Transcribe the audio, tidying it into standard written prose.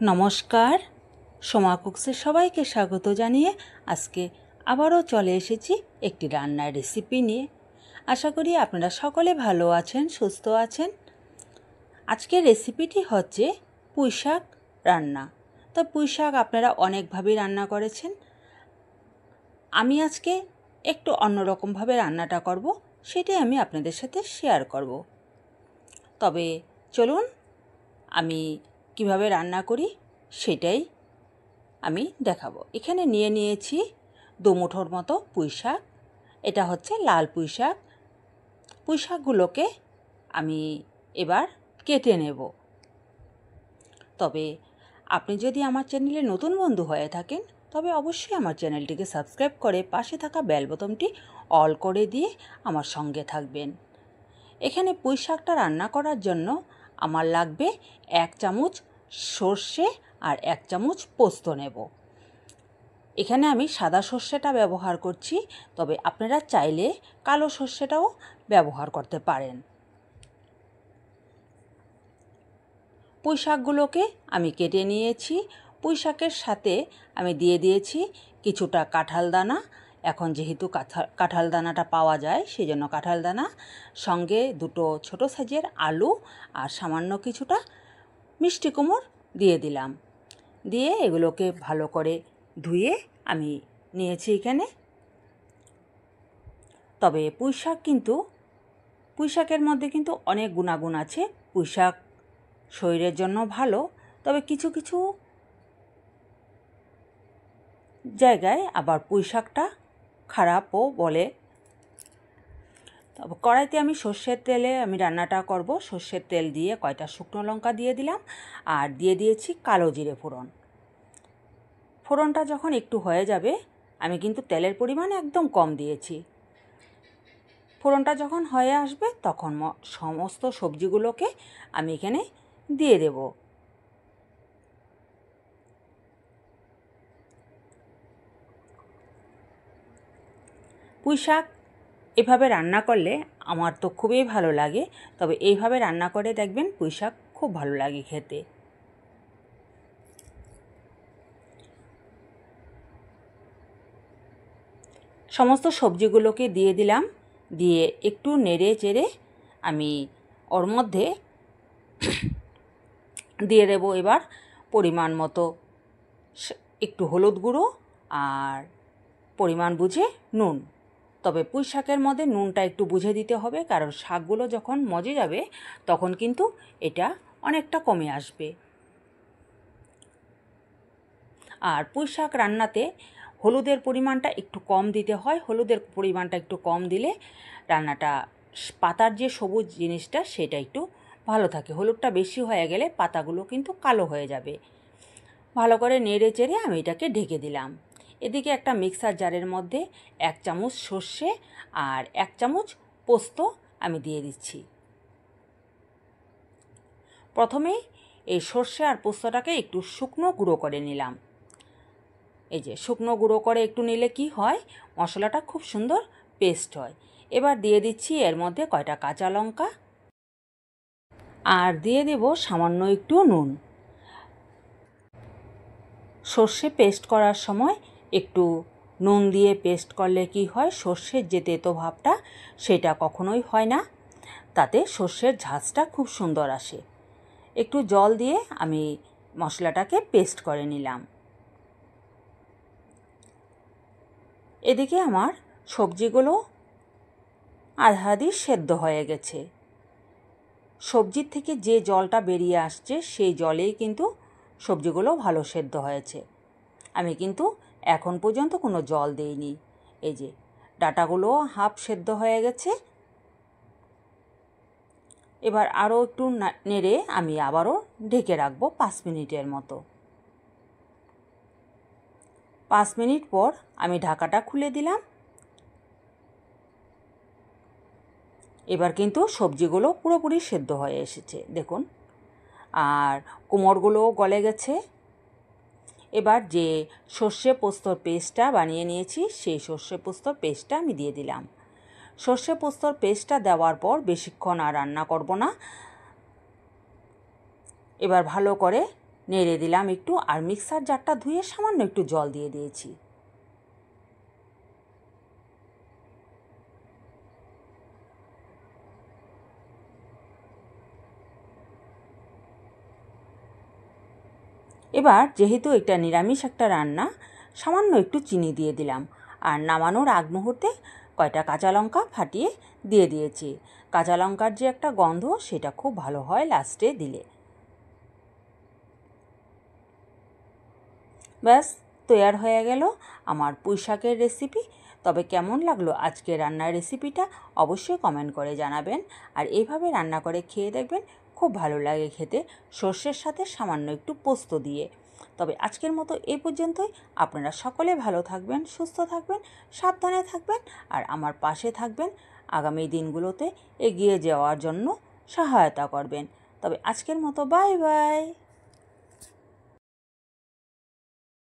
নমস্কার, সোমা কুকসের সবাইকে স্বাগত জানিয়ে আজকে আবারও চলে এসেছি একটি রান্নার রেসিপি নিয়ে। আশা করি আপনারা সকলে ভালো আছেন, সুস্থ আছেন। আজকের রেসিপিটি হচ্ছে পুঁইশাক রান্না। তো পুঁইশাক আপনারা অনেকভাবেই রান্না করেছেন। আমি আজকে একটু অন্যরকমভাবে রান্নাটা করব, সেটাই আমি আপনাদের সাথে শেয়ার করব। তবে চলুন আমি কিভাবে রান্না করি সেটাই আমি দেখাবো। এখানে নিয়েছি 2 মুঠোর মতো পুঁইশাক। এটা হচ্ছে লাল পুঁইশাক। পুঁইশাকগুলোকে আমি এবার কেটে নেব। তবে আপনি যদি আমার চ্যানেলে নতুন বন্ধু হয়ে থাকেন তবে অবশ্যই আমার চ্যানেলটিকে সাবস্ক্রাইব করে পাশে থাকা বেল বোতামটি অল করে দিয়ে আমার সঙ্গে থাকবেন। এখানে পুঁইশাকটা রান্না করার জন্য আমার লাগবে 1 চামচ সর্ষে আর 1 চামচ পোস্ত নেব। এখানে আমি সাদা সর্ষেটা ব্যবহার করছি, তবে আপনারা চাইলে কালো সর্ষেটাও ব্যবহার করতে পারেন। পুঁইশাকগুলোকে আমি কেটে নিয়েছি। পুঁইশাকের সাথে আমি দিয়ে দিয়েছি কিছুটা কাঁঠাল দানা। এখন যেহেতু কাঁঠাল দানাটা পাওয়া যায় সেই জন্য কাঁঠাল দানা, সঙ্গে 2টো ছোটো সাইজের আলু আর সামান্য কিছুটা মিষ্টি কুমড় দিয়ে দিলাম। দিয়ে এগুলোকে ভালো করে ধুয়ে আমি নিয়েছি এখানে। তবে পুঁইশাকের মধ্যে কিন্তু অনেক গুণাগুণ আছে। পুঁইশাক শরীরের জন্য ভালো, তবে কিছু কিছু জায়গায় আবার পুঁইশাকটা খারাপও বলে। তবে কড়াইতে আমি সর্ষের তেলে আমি রান্নাটা করব। সর্ষের তেল দিয়ে কয়টা শুকনো লঙ্কা দিয়ে দিলাম আর দিয়ে দিয়েছি কালো জিরে ফোড়ন। ফোড়নটা যখন একটু হয়ে যাবে, আমি কিন্তু তেলের পরিমাণ একদম কম দিয়েছি। ফোড়নটা যখন হয়ে আসবে তখন সমস্ত সবজিগুলোকে আমি এখানে দিয়ে দেব। পুঁইশাক এভাবে রান্না করলে আমার তো খুবই ভালো লাগে। তবে এইভাবে রান্না করে দেখবেন পুঁইশাক খুব ভালো লাগে খেতে। সমস্ত সবজিগুলোকে দিয়ে দিলাম। দিয়ে একটু নেড়ে চেড়ে আমি ওর মধ্যে দিয়ে দেব এবার পরিমাণ মতো একটু হলুদ গুঁড়ো আর পরিমাণ বুঝে নুন। তবে পুঁইশাকের মধ্যে নুনটা একটু বুঝে দিতে হবে, কারণ শাকগুলো যখন মজে যাবে তখন কিন্তু এটা অনেকটা কমে আসবে। আর পুঁইশাক রান্নাতে হলুদের পরিমাণটা একটু কম দিতে হয়। হলুদের পরিমাণটা একটু কম দিলে রান্নাটা পাতার যে সবুজ জিনিসটা সেটা একটু ভালো থাকে। হলুদটা বেশি হয়ে গেলে পাতাগুলো কিন্তু কালো হয়ে যাবে। ভালো করে নেড়ে চেড়ে আমি এটাকে ঢেকে দিলাম। এদিকে একটা মিক্সার জারের মধ্যে 1 চামচ সর্ষে আর 1 চামচ পোস্ত আমি দিয়ে দিচ্ছি। প্রথমে এই সর্ষে আর পোস্তটাকে একটু শুকনো গুঁড়ো করে নিলাম। এই যে শুকনো গুঁড়ো করে একটু নিলে কি হয়, মশলাটা খুব সুন্দর পেস্ট হয়। এবার দিয়ে দিচ্ছি এর মধ্যে কয়টা কাঁচা লঙ্কা আর দিয়ে দেব সামান্য একটু নুন। সর্ষে পেস্ট করার সময় একটু নুন দিয়ে পেস্ট করলে কি হয়, সর্ষের যে তেতো ভাবটা সেটা কখনোই হয় না। তাতে সর্ষের ঝাঁঝটা খুব সুন্দর আসে। একটু জল দিয়ে আমি মশলাটাকে পেস্ট করে নিলাম। এদিকে আমার সবজিগুলো আধা সেদ্ধ হয়ে গেছে। সবজির থেকে যে জলটা বেরিয়ে আসছে সেই জলেই কিন্তু সবজিগুলো ভালো সেদ্ধ হয়েছে। আমি কিন্তু এখন পর্যন্ত কোনো জল দেইনি। এই যে ডাঁটাগুলো হাফ সেদ্ধ হয়ে গেছে। এবার আরও একটু নেড়ে আমি আবারও ঢেকে রাখবো 5 মিনিটের মতো। 5 মিনিট পর আমি ঢাকাটা খুলে দিলাম। এবার কিন্তু সবজিগুলো পুরোপুরি সেদ্ধ হয়ে এসেছে দেখুন, আর কুমড়গুলোও গলে গেছে। এবার যে সর্ষে পোস্তর পেস্টটা বানিয়ে নিয়েছি সেই সর্ষে পোস্তর পেস্টটা আমি দিয়ে দিলাম। সর্ষে পোস্তর পেস্টটা দেওয়ার পর বেশিক্ষণ আর রান্না করব না। এবার ভালো করে নেড়ে দিলাম একটু, আর মিক্সার জারটা ধুয়ে সামান্য একটু জল দিয়ে দিয়েছি। এবার যেহেতু এটা নিরামিষ একটা রান্না, সামান্য একটু চিনি দিয়ে দিলাম, আর নামানোর আগ মুহূর্তে কয়টা কাঁচা লঙ্কা ফাটিয়ে দিয়ে দিয়েছি। কাঁচা লঙ্কার যে একটা গন্ধ, সেটা খুব ভালো হয় লাস্টে দিলে। ব্যাস, তৈয়ার হয়ে গেল আমার পুঁই শাকের রেসিপি। তবে কেমন লাগলো আজকে রান্নার রেসিপিটা অবশ্যই কমেন্ট করে জানাবেন। আর এইভাবে রান্না করে খেয়ে দেখবেন, খুব ভালো লাগে খেতে, সর্ষের সাথে সামান্য একটু পোস্ত দিয়ে। তবে আজকের মতো এই পর্যন্তই। আপনারা সকলে ভালো থাকবেন, সুস্থ থাকবেন, সাবধানে থাকবেন, আর আমার পাশে থাকবেন। আগামী দিনগুলোতে এগিয়ে যাওয়ার জন্য সহায়তা করবেন। তবে আজকের মতো বাই বাই।